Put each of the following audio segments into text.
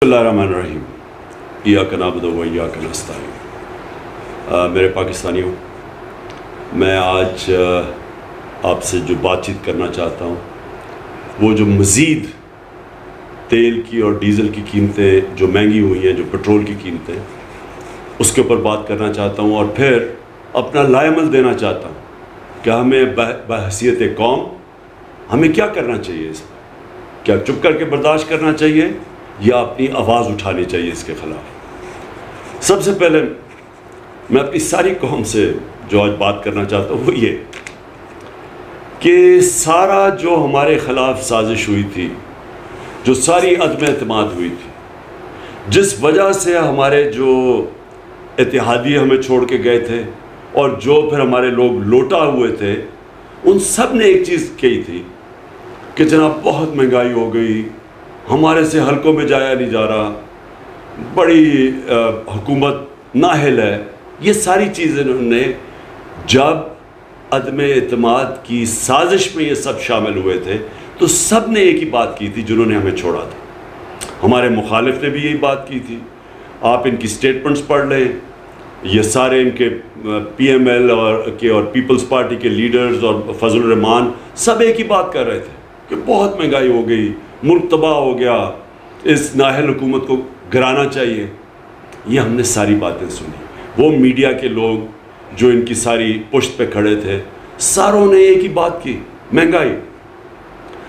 اللہ الرحمن الرحیم ایاک نعبد و ایاک نستعین۔ میرے پاکستانیوں، میں آج آپ سے جو بات چیت کرنا چاہتا ہوں وہ جو مزید تیل کی اور ڈیزل کی قیمتیں جو مہنگی ہوئی ہیں، جو پٹرول کی قیمتیں، اس کے اوپر بات کرنا چاہتا ہوں، اور پھر اپنا لائے عمل دینا چاہتا ہوں کہ ہمیں بحیثیت قوم ہمیں کیا کرنا چاہیے۔ اس میں کیا چپ کر کے برداشت کرنا چاہیے یا اپنی آواز اٹھانی چاہیے اس کے خلاف؟ سب سے پہلے میں اپنی ساری قوم سے جو آج بات کرنا چاہتا ہوں وہ یہ کہ سارا جو ہمارے خلاف سازش ہوئی تھی، جو ساری عدم اعتماد ہوئی تھی، جس وجہ سے ہمارے جو اتحادی ہمیں چھوڑ کے گئے تھے اور جو پھر ہمارے لوگ لوٹا ہوئے تھے، ان سب نے ایک چیز کہی تھی کہ جناب بہت مہنگائی ہو گئی، ہمارے سے حلقوں میں جایا نہیں جا رہا، بڑی حکومت نااہل ہے۔ یہ ساری چیزیں انہوں نے جب عدم اعتماد کی سازش میں یہ سب شامل ہوئے تھے تو سب نے ایک ہی بات کی تھی جنہوں نے ہمیں چھوڑا تھا۔ ہمارے مخالف نے بھی یہی بات کی تھی۔ آپ ان کی سٹیٹمنٹس پڑھ لیں، یہ سارے ان کے پی ایم ایل اور پیپلز پارٹی کے لیڈرز اور فضل الرحمان سب ایک ہی بات کر رہے تھے کہ بہت مہنگائی ہو گئی، ملک تباہ ہو گیا، اس نااہل حکومت کو گرانا چاہیے۔ یہ ہم نے ساری باتیں سنی۔ وہ میڈیا کے لوگ جو ان کی ساری پشت پہ کھڑے تھے، ساروں نے ایک ہی بات کی، مہنگائی۔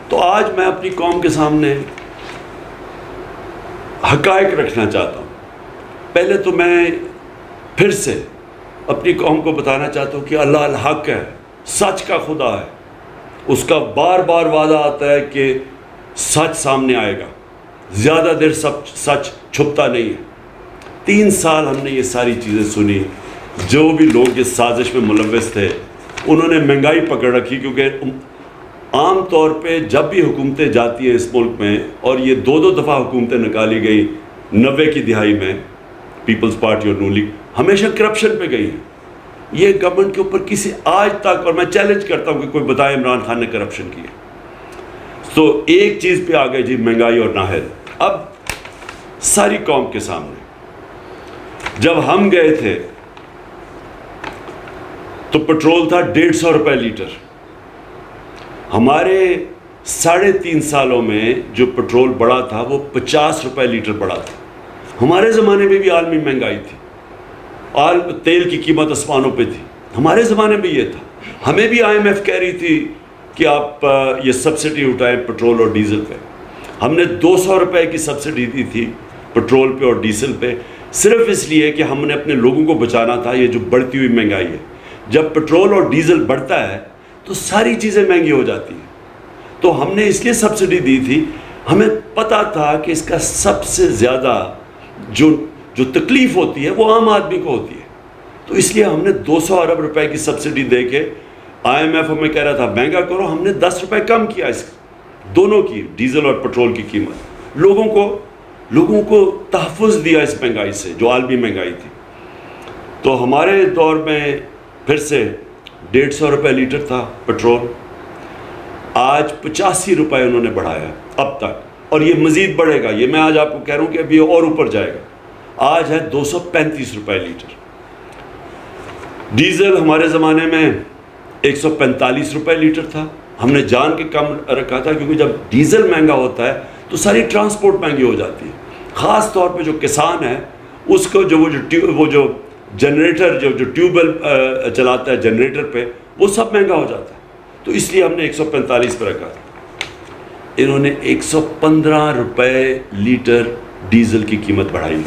تو آج میں اپنی قوم کے سامنے حقائق رکھنا چاہتا ہوں۔ پہلے تو میں پھر سے اپنی قوم کو بتانا چاہتا ہوں کہ اللہ الحق ہے، سچ کا خدا ہے۔ اس کا بار بار وعدہ آتا ہے کہ سچ سامنے آئے گا، زیادہ دیر سچ چھپتا نہیں ہے۔ 3 سال ہم نے یہ ساری چیزیں سنی۔ جو بھی لوگ اس سازش میں ملوث تھے انہوں نے مہنگائی پکڑ رکھی، کیونکہ عام طور پہ جب بھی حکومتیں جاتی ہیں اس ملک میں، اور یہ 2 دفعہ حکومتیں نکالی گئی 90 کی دہائی میں، پیپلز پارٹی اور نون لیگ ہمیشہ کرپشن پہ گئی ہیں۔ یہ گورنمنٹ کے اوپر کسی آج تک، اور میں چیلنج کرتا ہوں کہ کوئی بتائے عمران خان نے کرپشن کی ہے۔ تو ایک چیز پہ آ گئی جی، مہنگائی اور نااہل۔ اب ساری قوم کے سامنے جب ہم گئے تھے تو پٹرول تھا 150 روپے لیٹر۔ ہمارے 3.5 سالوں میں جو پٹرول بڑھا تھا وہ 50 روپے لیٹر بڑھا تھا۔ ہمارے زمانے میں بھی عالمی مہنگائی تھی، تیل کی قیمت آسمانوں پہ تھی، ہمارے زمانے میں یہ تھا۔ ہمیں بھی IMF کہہ رہی تھی کہ آپ یہ سبسڈی اٹھائیں پٹرول اور ڈیزل پہ۔ ہم نے 200 روپے کی سبسڈی دی تھی پٹرول پہ اور ڈیزل پہ، صرف اس لیے کہ ہم نے اپنے لوگوں کو بچانا تھا یہ جو بڑھتی ہوئی مہنگائی ہے۔ جب پٹرول اور ڈیزل بڑھتا ہے تو ساری چیزیں مہنگی ہو جاتی ہیں، تو ہم نے اس لیے سبسڈی دی تھی۔ ہمیں پتہ تھا کہ اس کا سب سے زیادہ جو تکلیف ہوتی ہے وہ عام آدمی کو ہوتی ہے، تو اس لیے ہم نے 200 ارب روپے کی سبسڈی دے کے، IMF ہمیں کہہ رہا تھا مہنگا کرو، ہم نے 10 روپے کم کیا اس دونوں کی، ڈیزل اور پٹرول کی قیمت۔ لوگوں کو تحفظ دیا اس مہنگائی سے جو عالمی مہنگائی تھی۔ تو ہمارے دور میں پھر سے 150 روپے لیٹر تھا پٹرول، آج 85 روپے انہوں نے بڑھایا اب تک، اور یہ مزید بڑھے گا۔ یہ میں آج آپ کو کہہ رہا ہوں کہ اب یہ اور اوپر جائے گا۔ آج ہے 235 روپے لیٹر۔ ڈیزل ہمارے زمانے میں 145 روپے لیٹر تھا۔ ہم نے جان کے کم رکھا تھا، کیونکہ جب ڈیزل مہنگا ہوتا ہے تو ساری ٹرانسپورٹ مہنگی ہو جاتی ہے، خاص طور پہ جو کسان ہے اس کو وہ جو جنریٹر جو ٹیوب ویل چلاتا ہے جنریٹر پہ، وہ سب مہنگا ہو جاتا ہے، تو اس لیے ہم نے 145 پہ رکھا تھا۔ انہوں نے 115 روپے لیٹر ڈیزل کی قیمت بڑھائی،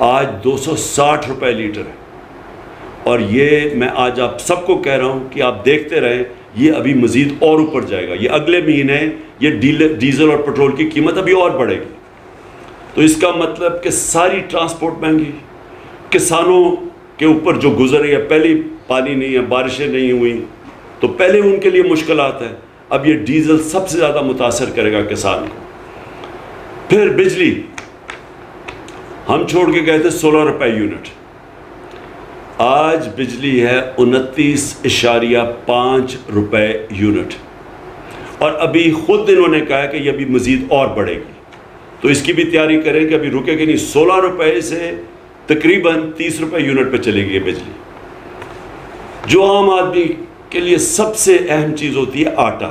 آج 260 روپے لیٹر ہے۔ اور یہ میں آج آپ سب کو کہہ رہا ہوں کہ آپ دیکھتے رہیں، یہ ابھی مزید اور اوپر جائے گا۔ یہ اگلے مہینے یہ ڈیزل اور پٹرول کی قیمت ابھی اور بڑھے گی۔ تو اس کا مطلب کہ ساری ٹرانسپورٹ مہنگی، کسانوں کے اوپر جو گزر رہی ہے، پہلی پانی نہیں ہے، بارشیں نہیں ہوئی تو پہلے ان کے لیے مشکلات ہیں، اب یہ ڈیزل سب سے زیادہ متاثر کرے گا کسان کو۔ پھر بجلی ہم چھوڑ کے گئے تھے 16 روپے یونٹ، آج بجلی ہے 29.5 روپے یونٹ، اور ابھی خود انہوں نے کہا کہ یہ ابھی مزید اور بڑھے گی۔ تو اس کی بھی تیاری کریں کہ ابھی رکے کہ نہیں. 16 روپے سے تقریباً 30 روپے یونٹ پہ چلے گی بجلی. جو عام آدمی کے لیے سب سے اہم چیز ہوتی ہے آٹا.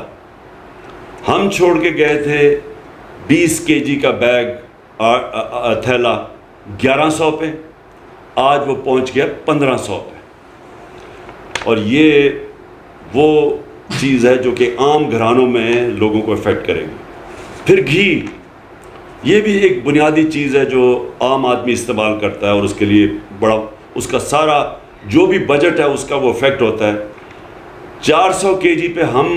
ہم چھوڑ کے گئے تھے 20 kg کا بیگ تھیلا 1100 پہ, آج وہ پہنچ گیا 1500 پہ. اور یہ وہ چیز ہے جو کہ عام گھرانوں میں لوگوں کو افیکٹ کرے گی. پھر گھی, یہ بھی ایک بنیادی چیز ہے جو عام آدمی استعمال کرتا ہے, اور اس کے لیے بڑا اس کا سارا جو بھی بجٹ ہے اس کا وہ افیکٹ ہوتا ہے. 400 kg پہ ہم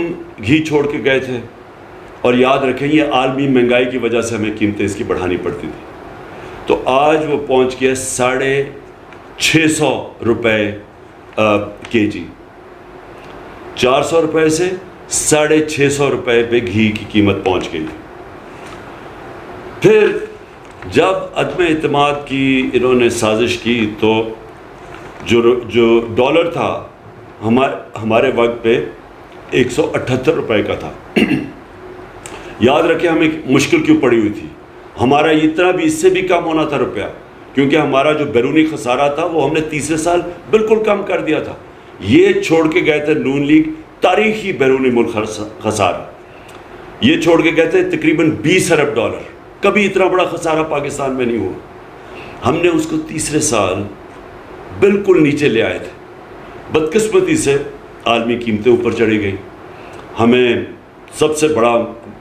گھی چھوڑ کے گئے تھے, اور یاد رکھیں یہ عالمی مہنگائی کی وجہ سے ہمیں قیمتیں اس کی بڑھانی پڑتی تھی. تو آج وہ پہنچ گیا 650 روپے kg. 400 روپے سے 650 روپے پہ گھی کی قیمت پہنچ گئی. پھر جب عدم اعتماد کی انہوں نے سازش کی تو جو ڈالر تھا ہمارے وقت پہ 178 روپے کا تھا. یاد رکھیں ہمیں مشکل کیوں پڑی ہوئی تھی, ہمارا اتنا بھی اس سے بھی کم ہونا تھا روپیہ, کیونکہ ہمارا جو بیرونی خسارہ تھا وہ ہم نے تیسرے سال بالکل کم کر دیا تھا. یہ چھوڑ کے گئے تھے نون لیگ تاریخی بیرونی ملک خسارہ, یہ چھوڑ کے گئے تھے تقریباً 20 ارب ڈالر. کبھی اتنا بڑا خسارہ پاکستان میں نہیں ہوا. ہم نے اس کو تیسرے سال بالکل نیچے لے آئے تھے. بدقسمتی سے عالمی قیمتیں اوپر چڑھی گئیں. ہمیں سب سے بڑا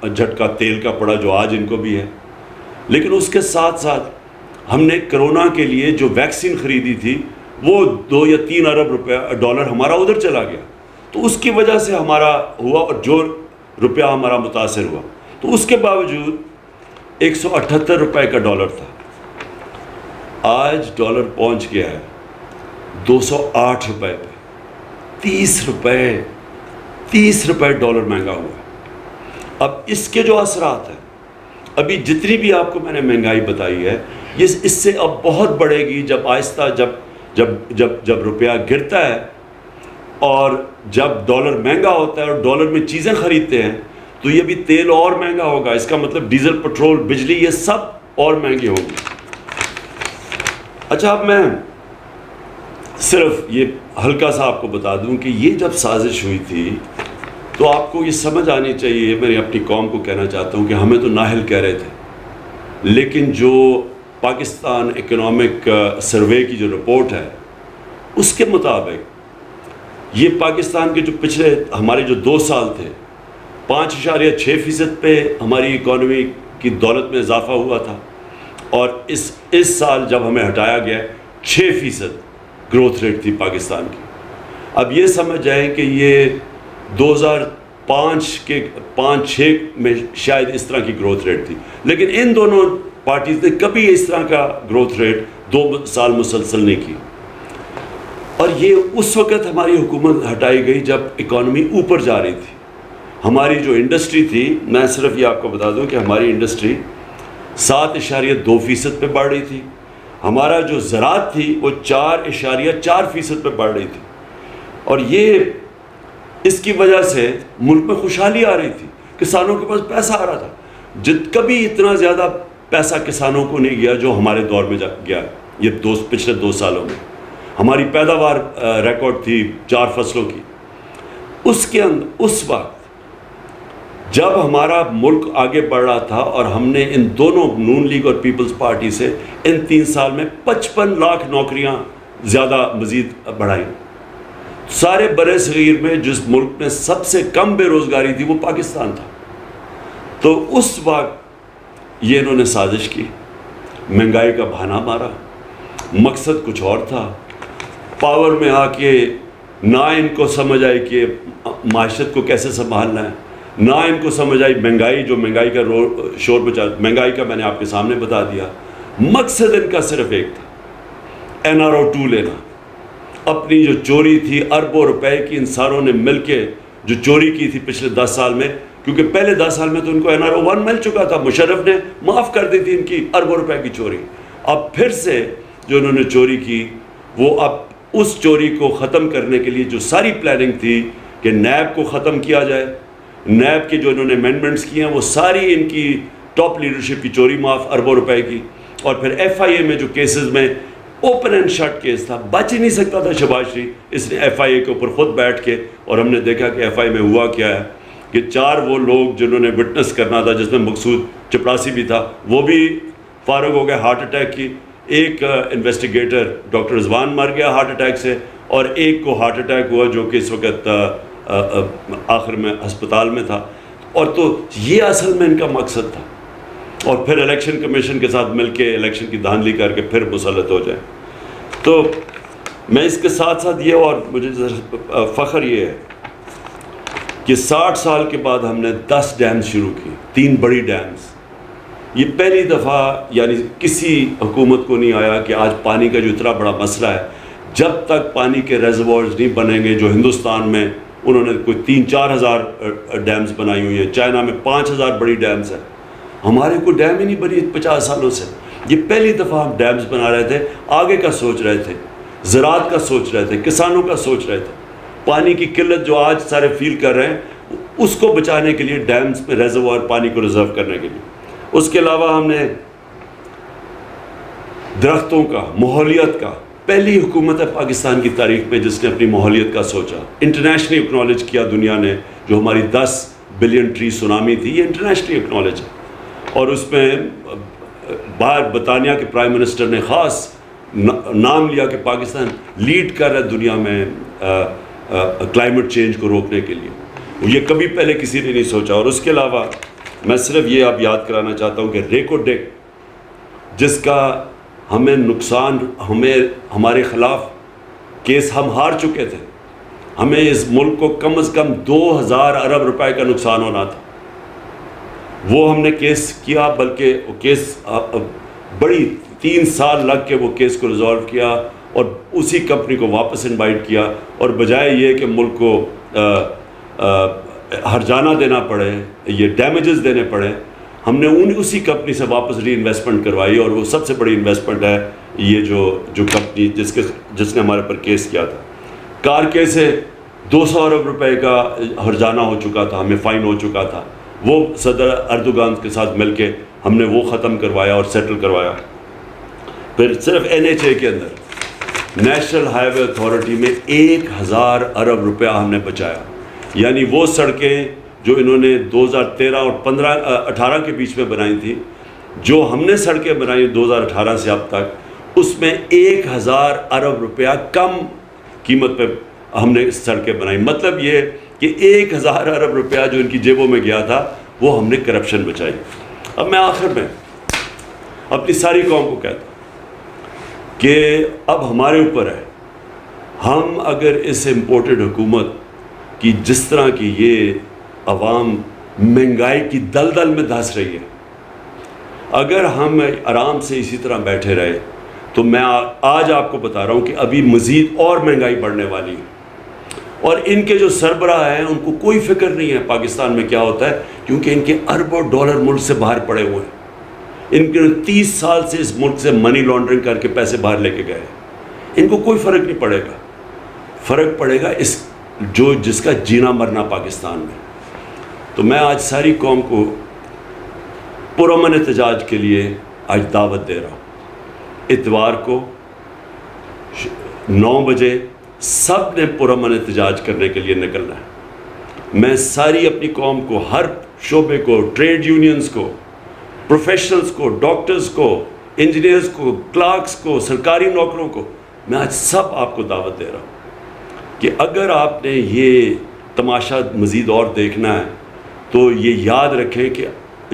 جھٹکا تیل کا پڑا جو آج ان کو بھی ہے. لیکن اس کے ساتھ ساتھ ہم نے کرونا کے لیے جو ویکسین خریدی تھی وہ 2 یا 3 ارب ڈالر ہمارا ادھر چلا گیا. تو اس کی وجہ سے ہمارا ہوا, اور جو روپیہ ہمارا متاثر ہوا. تو اس کے باوجود 178 روپے کا ڈالر تھا, آج ڈالر پہنچ گیا ہے 208 روپے پہ. 30 روپے ڈالر مہنگا ہوا ہے. اب اس کے جو اثرات ہیں, ابھی جتنی بھی آپ کو میں نے مہنگائی بتائی ہے یہ اس سے اب بہت بڑھے گی جب آہستہ جب روپیہ گرتا ہے اور جب ڈالر مہنگا ہوتا ہے اور ڈالر میں چیزیں خریدتے ہیں تو یہ بھی تیل اور مہنگا ہوگا. اس کا مطلب ڈیزل, پٹرول, بجلی یہ سب اور مہنگی ہوگی. اچھا, اب میں صرف یہ ہلکا سا آپ کو بتا دوں کہ یہ جب سازش ہوئی تھی تو آپ کو یہ سمجھ آنی چاہیے, میں اپنی قوم کو کہنا چاہتا ہوں کہ ہمیں تو نااہل کہہ رہے تھے, لیکن جو پاکستان اکنامک سروے کی جو رپورٹ ہے اس کے مطابق یہ پاکستان کے جو پچھلے ہمارے جو 2 سال تھے 5.6% پہ ہماری اکانومی کی دولت میں اضافہ ہوا تھا, اور اس سال جب ہمیں ہٹایا گیا 6% گروتھ ریٹ تھی پاکستان کی. اب یہ سمجھ جائیں کہ یہ 2005 کے 5-6 میں شاید اس طرح کی گروتھ ریٹ تھی, لیکن ان دونوں پارٹیز نے کبھی اس طرح کا گروتھ ریٹ 2 سال مسلسل نہیں کی. اور یہ اس وقت ہماری حکومت ہٹائی گئی جب اکانومی اوپر جا رہی تھی. ہماری جو انڈسٹری تھی, میں صرف یہ آپ کو بتا دوں کہ ہماری انڈسٹری 7.2% پہ بڑھ رہی تھی. ہمارا جو زراعت تھی وہ 4.4% پہ بڑھ رہی تھی. اور یہ اس کی وجہ سے ملک میں خوشحالی آ رہی تھی, کسانوں کے پاس پیسہ آ رہا تھا. کبھی اتنا زیادہ پیسہ کسانوں کو نہیں گیا جو ہمارے دور میں گیا یہ پچھلے 2 سالوں میں. ہماری پیداوار ریکارڈ تھی 4 فصلوں کی. اس وقت جب ہمارا ملک آگے بڑھ رہا تھا اور ہم نے ان دونوں نون لیگ اور پیپلز پارٹی سے ان 3 سال میں 55 لاکھ نوکریاں زیادہ مزید بڑھائیں. سارے برِ صغیر میں جس ملک میں سب سے کم بے روزگاری تھی وہ پاکستان تھا. تو اس وقت یہ انہوں نے سازش کی, مہنگائی کا بہانہ مارا, مقصد کچھ اور تھا. پاور میں آ کے نہ ان کو سمجھ آئی کہ معیشت کو کیسے سنبھالنا ہے, نہ ان کو سمجھ آئی مہنگائی کا شور بچا. مہنگائی کا میں نے آپ کے سامنے بتا دیا. مقصد ان کا صرف ایک تھا, NRO2 لینا. اپنی جو چوری تھی اربوں روپے کی ان ساروں نے مل کے جو چوری کی تھی پچھلے 10 سال میں, کیونکہ پہلے 10 سال میں تو ان کو NRO1 مل چکا تھا, مشرف نے معاف کر دی تھی ان کی اربوں روپے کی چوری. اب پھر سے جو انہوں نے چوری کی وہ اب اس چوری کو ختم کرنے کے لیے جو ساری پلاننگ تھی کہ نیب کو ختم کیا جائے, نیب کے جو انہوں نے امینڈمنٹس کیے ہیں وہ ساری ان کی ٹاپ لیڈرشپ کی چوری معاف اربوں روپے کی، اور پھر ایف آئی اے میں جو کیسز میں اوپن اینڈ شٹ کیس تھا، بچ ہی نہیں سکتا تھا شہباز شریف، اس نے ایف آئی اے کے اوپر خود بیٹھ کے، اور ہم نے دیکھا کہ ایف آئی اے میں ہوا کیا ہے کہ 4 وہ لوگ جنہوں نے وٹنس کرنا تھا، جس میں مقصود چپڑاسی بھی تھا، وہ بھی فارغ ہو گئے ہارٹ اٹیک کی، ایک انویسٹیگیٹر ڈاکٹر رضوان مر گیا ہارٹ اٹیک سے، اور ایک کو ہارٹ اٹیک ہوا جو کہ اس وقت آخر میں ہسپتال میں تھا. اور تو یہ اصل میں ان کا مقصد تھا، اور پھر الیکشن کمیشن کے ساتھ مل کے الیکشن کی دھاندلی کر کے پھر مسلط ہو جائیں. تو میں اس کے ساتھ ساتھ یہ، اور مجھے فخر یہ ہے کہ 60 سال کے بعد ہم نے 10 ڈیمز شروع کی، 3 بڑی ڈیمز. یہ پہلی دفعہ یعنی کسی حکومت کو نہیں آیا کہ آج پانی کا جو اتنا بڑا مسئلہ ہے، جب تک پانی کے ریزروائرز نہیں بنیں گے، جو ہندوستان میں انہوں نے کوئی 3-4 ہزار ڈیمز بنائی ہوئی ہیں، چائنا میں 5,000 بڑی ڈیمز ہیں، ہمارے کوئی ڈیم ہی نہیں بنی 50 سالوں سے. یہ پہلی دفعہ ہم ڈیمز بنا رہے تھے، آگے کا سوچ رہے تھے، زراعت کا سوچ رہے تھے، کسانوں کا سوچ رہے تھے. پانی کی قلت جو آج سارے فیل کر رہے ہیں، اس کو بچانے کے لیے ڈیمز میں ریزروائر پانی کو ریزرو کرنے کے لیے. اس کے علاوہ ہم نے درختوں کا، ماحولیت کا، پہلی حکومت ہے پاکستان کی تاریخ میں جس نے اپنی ماحولیت کا سوچا، انٹرنیشنلی اکنالج کیا دنیا نے. جو ہماری 10 بلین ٹری سونامی تھی، یہ انٹرنیشنلی اکنالج ہے. اور اس میں باہر برطانیہ کے پرائم منسٹر نے خاص نام لیا کہ پاکستان لیڈ کر رہا ہے دنیا میں کلائمیٹ چینج کو روکنے کے لیے. یہ کبھی پہلے کسی نے نہیں سوچا. اور اس کے علاوہ میں صرف یہ آپ یاد کرانا چاہتا ہوں کہ ریکو ڈیک، جس کا ہمیں نقصان، ہمارے خلاف کیس ہم ہار چکے تھے، ہمیں اس ملک کو کم از کم 2,000 ارب روپے کا نقصان ہونا تھا، وہ ہم نے کیس کیا. بلکہ وہ کیس بڑی 3 سال لگ کے وہ کیس کو ریزالو کیا، اور اسی کمپنی کو واپس انوائٹ کیا. اور بجائے یہ کہ ملک کو ہرجانہ دینا پڑے، یہ ڈیمیجز دینے پڑے، ہم نے اسی کمپنی سے واپس ری انویسٹمنٹ کروائی. اور وہ سب سے بڑی انویسٹمنٹ ہے یہ جو کمپنی جس نے ہمارے پر کیس کیا تھا. کار کے سے 200 ارب روپے کا ہرجانہ ہو چکا تھا، ہمیں فائن ہو چکا تھا. وہ صدر اردوغان کے ساتھ مل کے ہم نے وہ ختم کروایا اور سیٹل کروایا. پھر صرف NHA کے اندر نیشنل ہائی وے اتھارٹی میں 1,000 ارب روپیہ ہم نے بچایا. یعنی وہ سڑکیں جو انہوں نے 2013 اور 18 کے بیچ میں بنائی تھی، جو ہم نے سڑکیں بنائی 2018 سے اب تک، اس میں 1,000 ارب روپیہ کم قیمت پہ ہم نے سڑکیں بنائی. مطلب یہ کہ 1,000 ارب روپیہ جو ان کی جیبوں میں گیا تھا، وہ ہم نے کرپشن بچائی. اب میں آخر میں اپنی ساری قوم کو کہتا ہوں کہ اب ہمارے اوپر ہے، ہم اگر اس امپورٹڈ حکومت کی جس طرح کی یہ عوام مہنگائی کی دلدل میں دھنس رہی ہے، اگر ہم آرام سے اسی طرح بیٹھے رہے تو میں آج آپ کو بتا رہا ہوں کہ ابھی مزید اور مہنگائی بڑھنے والی ہے. اور ان کے جو سربراہ ہیں ان کو کوئی فکر نہیں ہے پاکستان میں کیا ہوتا ہے، کیونکہ ان کے اربوں ڈالر ملک سے باہر پڑے ہوئے ہیں. ان کے 30 سال سے اس ملک سے منی لانڈرنگ کر کے پیسے باہر لے کے گئے. ان کو کوئی فرق نہیں پڑے گا. فرق پڑے گا جس کا جینا مرنا پاکستان میں. تو میں آج ساری قوم کو پرامن احتجاج کے لیے آج دعوت دے رہا ہوں. اتوار کو 9 بجے سب نے پرامن احتجاج کرنے کے لیے نکلنا ہے. میں ساری اپنی قوم کو، ہر شعبے کو، ٹریڈ یونینز کو، پروفیشنلز کو، ڈاکٹرز کو، انجینئرز کو، کلرکس کو، سرکاری نوکروں کو، میں آج سب آپ کو دعوت دے رہا ہوں کہ اگر آپ نے یہ تماشا مزید اور دیکھنا ہے تو یہ یاد رکھیں کہ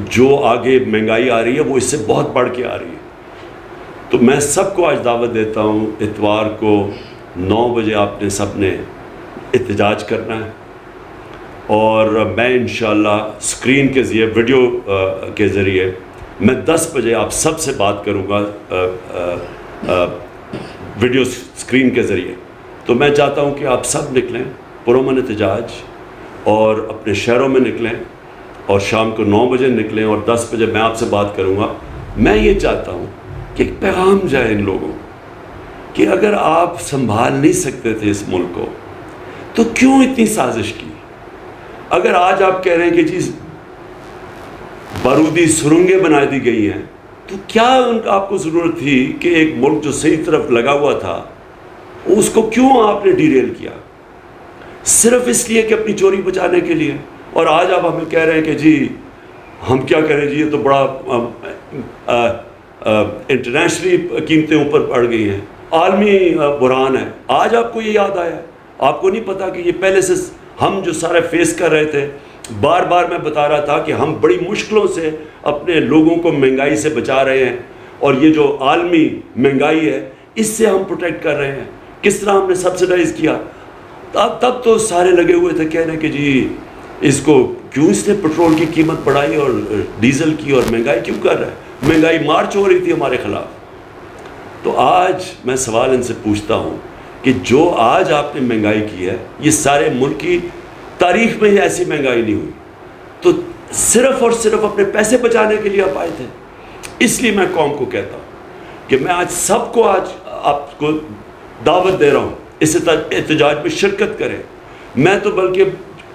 جو آگے مہنگائی آ رہی ہے وہ اس سے بہت بڑھ کے آ رہی ہے. تو میں سب کو آج دعوت دیتا ہوں، اتوار کو 9 بجے آپ نے سب نے احتجاج کرنا ہے. اور میں انشاءاللہ اسکرین کے ذریعے، ویڈیو کے ذریعے میں 10 بجے آپ سب سے بات کروں گا ویڈیو اسکرین کے ذریعے. تو میں چاہتا ہوں کہ آپ سب نکلیں پرامن احتجاج، اور اپنے شہروں میں نکلیں، اور شام کو 9 بجے نکلیں، اور 10 بجے میں آپ سے بات کروں گا. میں یہ چاہتا ہوں کہ ایک پیغام جائے ان لوگوں کہ اگر آپ سنبھال نہیں سکتے تھے اس ملک کو تو کیوں اتنی سازش کی. اگر آج آپ کہہ رہے ہیں کہ جی بارودی سرنگیں بنا دی گئی ہیں، تو کیا آپ کو ضرورت تھی کہ ایک ملک جو صحیح طرف لگا ہوا تھا اس کو کیوں آپ نے ڈیریل کیا؟ صرف اس لیے کہ اپنی چوری بچانے کے لیے. اور آج آپ ہمیں کہہ رہے ہیں کہ جی ہم کیا کریں جی، یہ تو بڑا انٹرنیشنلی قیمتیں اوپر بڑھ گئی ہیں، عالمی بحران ہے. آج آپ کو یہ یاد آیا؟ آپ کو نہیں پتا کہ یہ پہلے سے ہم جو سارے فیس کر رہے تھے. بار بار میں بتا رہا تھا کہ ہم بڑی مشکلوں سے اپنے لوگوں کو مہنگائی سے بچا رہے ہیں، اور یہ جو عالمی مہنگائی ہے اس سے ہم پروٹیکٹ کر رہے ہیں. کس طرح ہم نے سبسیڈائز کیا. تب تو سارے لگے ہوئے تھے کہنے کہ جی اس کو کیوں اس نے پٹرول کی قیمت بڑھائی اور ڈیزل کی، اور مہنگائی کیوں کر رہا ہے. مہنگائی مارچ ہو رہی تھی ہمارے خلاف. تو آج میں سوال ان سے پوچھتا ہوں کہ جو آج آپ نے مہنگائی کی ہے، یہ سارے ملک کی تاریخ میں ہی ایسی مہنگائی نہیں ہوئی. تو صرف اور صرف اپنے پیسے بچانے کے لیے آپ آئے تھے. اس لیے میں قوم کو کہتا ہوں کہ میں آج سب کو آپ کو دعوت دے رہا ہوں اس احتجاج میں شرکت کریں. میں تو بلکہ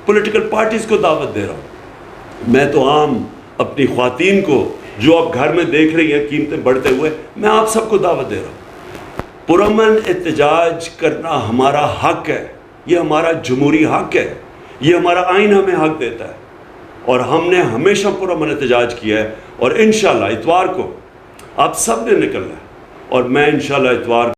پولیٹیکل پارٹیز کو دعوت دے رہا ہوں. میں تو عام اپنی خواتین کو جو آپ گھر میں دیکھ رہی ہیں قیمتیں بڑھتے ہوئے، میں آپ سب کو دعوت دے رہا ہوں. پرامن احتجاج کرنا ہمارا حق ہے، یہ ہمارا جمہوری حق ہے، یہ ہمارا آئین ہمیں حق دیتا ہے، اور ہم نے ہمیشہ پرامن احتجاج کیا ہے. اور انشاءاللہ اتوار کو آپ سب نے نکلنا ہے، اور میں انشاءاللہ اتوار